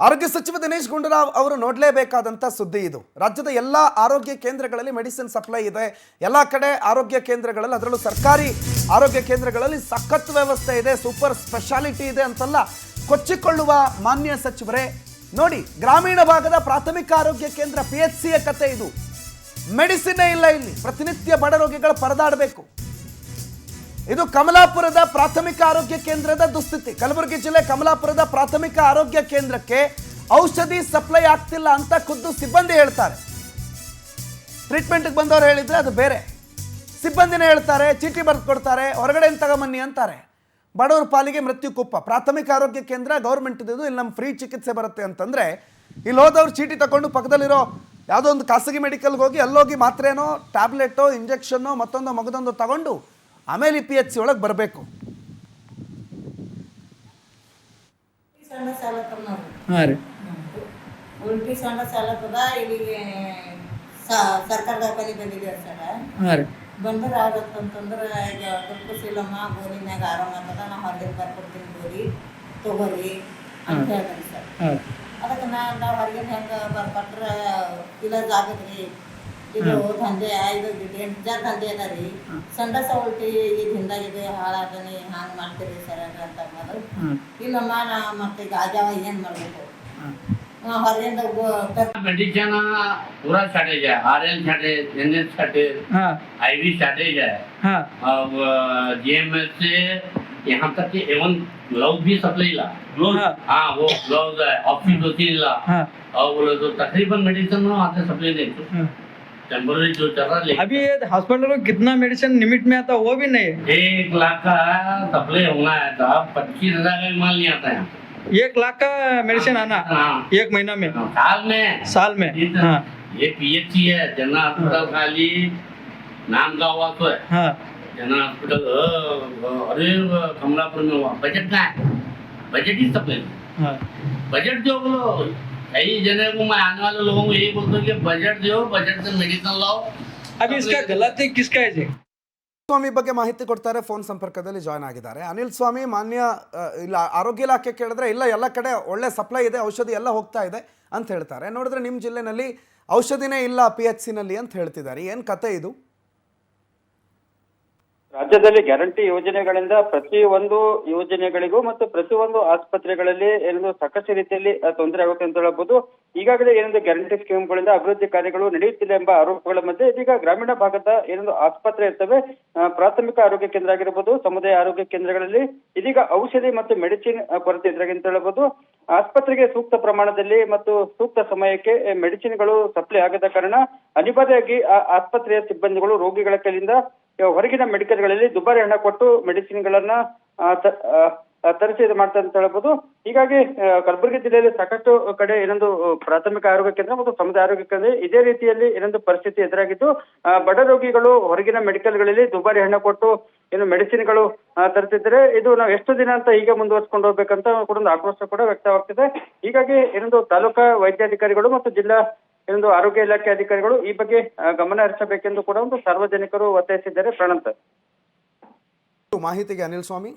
ಆರೋಗ್ಯ ಸಚಿವ ದಿನೇಶ್ ಗುಂಡೂರಾವ್ ಅವರು ನೋಡಲೇಬೇಕಾದಂಥ ಸುದ್ದಿ ಇದು. ರಾಜ್ಯದ ಎಲ್ಲ ಆರೋಗ್ಯ ಕೇಂದ್ರಗಳಲ್ಲಿ ಮೆಡಿಸಿನ್ ಸಪ್ಲೈ ಇದೆ. ಎಲ್ಲ ಕಡೆ ಆರೋಗ್ಯ ಕೇಂದ್ರಗಳಲ್ಲಿ, ಅದರಲ್ಲೂ ಸರ್ಕಾರಿ ಆರೋಗ್ಯ ಕೇಂದ್ರಗಳಲ್ಲಿ ಸಖತ್ ವ್ಯವಸ್ಥೆ ಇದೆ, ಸೂಪರ್ ಸ್ಪೆಷಾಲಿಟಿ ಇದೆ ಅಂತೆಲ್ಲ ಕೊಚ್ಚಿಕೊಳ್ಳುವ ಮಾನ್ಯ ಸಚಿವರೇ, ನೋಡಿ ಗ್ರಾಮೀಣ ಭಾಗದ ಪ್ರಾಥಮಿಕ ಆರೋಗ್ಯ ಕೇಂದ್ರ PHCಯ ಕತೆ ಇದು. ಮೆಡಿಸಿನ್ನೇ ಇಲ್ಲ ಇಲ್ಲಿ, ಪ್ರತಿನಿತ್ಯ ಬಡ ರೋಗಿಗಳು ಪರದಾಡಬೇಕು. ಇದು ಕಮಲಾಪುರದ ಪ್ರಾಥಮಿಕ ಆರೋಗ್ಯ ಕೇಂದ್ರದ ದುಸ್ಥಿತಿ. ಕಲಬುರಗಿ ಜಿಲ್ಲೆ ಕಮಲಾಪುರದ ಪ್ರಾಥಮಿಕ ಆರೋಗ್ಯ ಕೇಂದ್ರಕ್ಕೆ ಔಷಧಿ ಸಪ್ಲೈ ಆಗ್ತಿಲ್ಲ ಅಂತ ಖುದ್ದು ಸಿಬ್ಬಂದಿ ಹೇಳ್ತಾರೆ. ಟ್ರೀಟ್ಮೆಂಟ್ಗೆ ಬಂದವರು ಹೇಳಿದ್ರೆ ಅದು ಬೇರೆ, ಸಿಬ್ಬಂದಿನೇ ಹೇಳ್ತಾರೆ, ಚೀಟಿ ಬರೆದು ಕೊಡ್ತಾರೆ, ಹೊರಗಡೆ ತಗೊಂಬನ್ನಿ ಅಂತಾರೆ. ಬಡವರ ಪಾಲಿಗೆ ಮೃತ್ಯು ಕುಪ್ಪ. ಪ್ರಾಥಮಿಕ ಆರೋಗ್ಯ ಕೇಂದ್ರ ಗೌರ್ಮೆಂಟ್ ಇದು, ಇಲ್ಲಿ ನಮ್ಮ ಫ್ರೀ ಚಿಕಿತ್ಸೆ ಬರುತ್ತೆ ಅಂತಂದರೆ ಇಲ್ಲಿ ಹೋದವ್ರು ಚೀಟಿ ತಗೊಂಡು ಪಕ್ಕದಲ್ಲಿರೋ ಯಾವುದೋ ಒಂದು ಖಾಸಗಿ ಮೆಡಿಕಲ್ಗೆ ಹೋಗಿ ಅಲ್ಲೋಗಿ ಮಾತ್ರೇನೋ ಟ್ಯಾಬ್ಲೆಟೋ ಇಂಜೆಕ್ಷನ್ನೋ ಮತ್ತೊಂದು ಮಗದೊಂದು ತಗೊಂಡು ಆಮೇಲೆ PHC ಒಳಗೆ ಬರಬೇಕು. ಉಲ್ಟಿ ಸಣ್ಣ ಸಾಲದ ಇಲ್ಲಿಗೆ ಸರ್ಕಾರ ದಾಖಲೆ ಬಂದಿದ್ದೀವಿ ಸರ್. ಬಂದ್ರೆ ಆಗತ್ತಂತಂದ್ರೆ ಈಗ ತುರ್ಕುಸಿಲಮ್ಮ ಗೋಲಿ ಮ್ಯಾಗ ಆರಾಮ ಆಗ್ತದ, ನಾ ಹೊರಗಿನ ಬರ್ಕೊಡ್ತೀನಿ ಗೋಲಿ ತಗೋರಿ ಅಂತ ಹೇಳ್ತೀನಿ ಸರ್. ಅದಕ್ಕೆ ನಾವು ಹೊರಗಿನ ಹೆಂಗೆ ಬರ್ಕೊಟ್ರೆ ಇಲಾಜ್ ಆಗತ್ರಿ, ಇದು ದಂಧೆ ಇದು ಡೆಂಜರ್ ದಂಧೆ ಅದ ರೀ, ಸಂಡಸ ಉಲ್ಟಿ ಈಗ ಹಿಂದಾಗಿದೆ ಹಾಳಾದನಿ ಹಂಗೆ ಮಾಡ್ತೀರಿ ಸರ್ ಅಂತ ಅನ್ನೋದು. ಇಲ್ಲಮ್ಮ ನಾ ಮತ್ತೆ ಈಗ ಆಗ್ಯಾವ ಏನು ಮಾಡಬೇಕು, ಹೊರಗಿಂದ मेडिसिन पूरा शॉर्टेज है, RL shortage, NS shortage, IV shortage है। अब GMS से यहाँ तक कि एवन ग्लव्स भी सप्लाई ला, हाँ वो ग्लव्स है, ऑक्सीटोसिन ला, और बोले तो तकरीबन मेडिसिन आते सप्लाई नहीं, टेम्पररी जो चल रहा है। अभी हॉस्पिटल को कितना मेडिसिन लिमिट में आता वो भी नहीं है। 1 लाख का सप्लाई होना है तो 25,000 का माल नहीं आता है। 1 लाख का मेडिसिन आना 1 महीना में, साल में। हाँ। ये PHC है, जनरल हॉस्पिटल खाली नाम का हुआ तो है। हाँ। जनरल हॉस्पिटल अरे कमलापुर में हुआ, बजट का है, बजट ही सप्लाई। हाँ। बजट जो बोलो कई जने को, मैं आने वाले लोगों को यही बोलता हूँ कि बजट दो, बजट से मेडिसिन लाओ। अभी इसका गलती किसका है जी? ಸ್ವಾಮಿ ಬಗ್ಗೆ ಮಾಹಿತಿ ಕೊಡ್ತಾರೆ, ಫೋನ್ ಸಂಪರ್ಕದಲ್ಲಿ ಜಾಯ್ನ್ ಆಗಿದ್ದಾರೆ. ಅನಿಲ್ ಸ್ವಾಮಿ, ಮಾನ್ಯ ಇಲ್ಲ ಆರೋಗ್ಯ ಇಲಾಖೆ ಕೇಳಿದ್ರೆ ಇಲ್ಲ ಎಲ್ಲ ಕಡೆ ಒಳ್ಳೆ ಸಪ್ಲೈ ಇದೆ, ಔಷಧಿ ಎಲ್ಲ ಹೋಗ್ತಾ ಇದೆ ಅಂತ ಹೇಳ್ತಾರೆ. ನೋಡಿದ್ರೆ ನಿಮ್ಮ ಜಿಲ್ಲೆನಲ್ಲಿ ಔಷಧಿನೇ ಇಲ್ಲ PHCನಲ್ಲಿ ಅಂತ ಹೇಳ್ತಿದ್ದಾರೆ. ಏನು ಕತೆ ಇದು? ರಾಜ್ಯದಲ್ಲಿ ಗ್ಯಾರಂಟಿ ಯೋಜನೆಗಳಿಂದ ಪ್ರತಿಯೊಂದು ಯೋಜನೆಗಳಿಗೂ ಮತ್ತು ಪ್ರತಿಯೊಂದು ಆಸ್ಪತ್ರೆಗಳಲ್ಲಿ ಏನೊಂದು ಸಾಕಷ್ಟು ರೀತಿಯಲ್ಲಿ ತೊಂದರೆ ಆಗುತ್ತೆ ಅಂತ ಹೇಳಬಹುದು. ಈಗಾಗಲೇ ಏನೊಂದು ಗ್ಯಾರಂಟಿ ಸ್ಕೀಮ್ಗಳಿಂದ ಅಭಿವೃದ್ಧಿ ಕಾರ್ಯಗಳು ನಡೆಯುತ್ತಿಲ್ಲ ಎಂಬ ಆರೋಪಗಳ ಮಧ್ಯೆ ಇದೀಗ ಗ್ರಾಮೀಣ ಭಾಗದ ಏನೊಂದು ಆಸ್ಪತ್ರೆ ಇರ್ತವೆ, ಪ್ರಾಥಮಿಕ ಆರೋಗ್ಯ ಕೇಂದ್ರ ಆಗಿರಬಹುದು, ಸಮುದಾಯ ಆರೋಗ್ಯ ಕೇಂದ್ರಗಳಲ್ಲಿ ಇದೀಗ ಔಷಧಿ ಮತ್ತು ಮೆಡಿಸಿನ್ ಕೊರತೆ ಇದ್ರಾಗ ಅಂತ ಹೇಳಬಹುದು. ಆಸ್ಪತ್ರೆಗೆ ಸೂಕ್ತ ಪ್ರಮಾಣದಲ್ಲಿ ಮತ್ತು ಸೂಕ್ತ ಸಮಯಕ್ಕೆ ಮೆಡಿಸಿನ್ಗಳು ಸಪ್ಲೈ ಆಗದ ಕಾರಣ ಅನಿವಾರ್ಯವಾಗಿ ಆಸ್ಪತ್ರೆಯ ಸಿಬ್ಬಂದಿಗಳು ರೋಗಿಗಳ ಕೈಯಿಂದ ಹೊರಗಿನ ಮೆಡಿಕಲ್ಗಳಲ್ಲಿ ದುಬಾರಿ ಹಣ ಕೊಟ್ಟು ಮೆಡಿಸಿನ್ಗಳನ್ನ ತರಿಸಿ ಇದು ಮಾಡ್ತಾರೆ ಅಂತ ಹೇಳ್ಬೋದು. ಹೀಗಾಗಿ ಕಲಬುರಗಿ ಜಿಲ್ಲೆಯಲ್ಲಿ ಸಾಕಷ್ಟು ಕಡೆ ಏನೊಂದು ಪ್ರಾಥಮಿಕ ಆರೋಗ್ಯ ಕೇಂದ್ರ ಮತ್ತು ಸಮುದಾಯ ಆರೋಗ್ಯ ಕೇಂದ್ರ ಇದೇ ರೀತಿಯಲ್ಲಿ ಏನೊಂದು ಪರಿಸ್ಥಿತಿ ಎದುರಾಗಿದ್ದು, ಬಡ ರೋಗಿಗಳು ಹೊರಗಿನ ಮೆಡಿಕಲ್ಗಳಲ್ಲಿ ದುಬಾರಿ ಹಣ ಕೊಟ್ಟು ಏನು ಮೆಡಿಸಿನ್ಗಳು ತರ್ತಿದ್ರೆ ಇದು ನಾವು ಎಷ್ಟು ದಿನ ಅಂತ ಹೀಗೆ ಮುಂದುವರ್ಸ್ಕೊಂಡು ಹೋಗ್ಬೇಕಂತ ಕೂಡ ಒಂದು ಆಕ್ರೋಶ ಕೂಡ ವ್ಯಕ್ತವಾಗ್ತಿದೆ. ಹೀಗಾಗಿ ಏನೊಂದು ತಾಲೂಕಾ ವೈದ್ಯಾಧಿಕಾರಿಗಳು ಮತ್ತು ಜಿಲ್ಲಾ ಏನೊಂದು ಆರೋಗ್ಯ ಇಲಾಖೆ ಅಧಿಕಾರಿಗಳು ಈ ಬಗ್ಗೆ ಗಮನ ಹರಿಸಬೇಕೆಂದು ಕೂಡ ಒಂದು ಸಾರ್ವಜನಿಕರು ಒತ್ತಾಯಿಸಿದ್ದಾರೆ. ಪ್ರಣಂತ ಮಾಹಿತಿಗೆ ಅನಿಲ್ ಸ್ವಾಮಿ.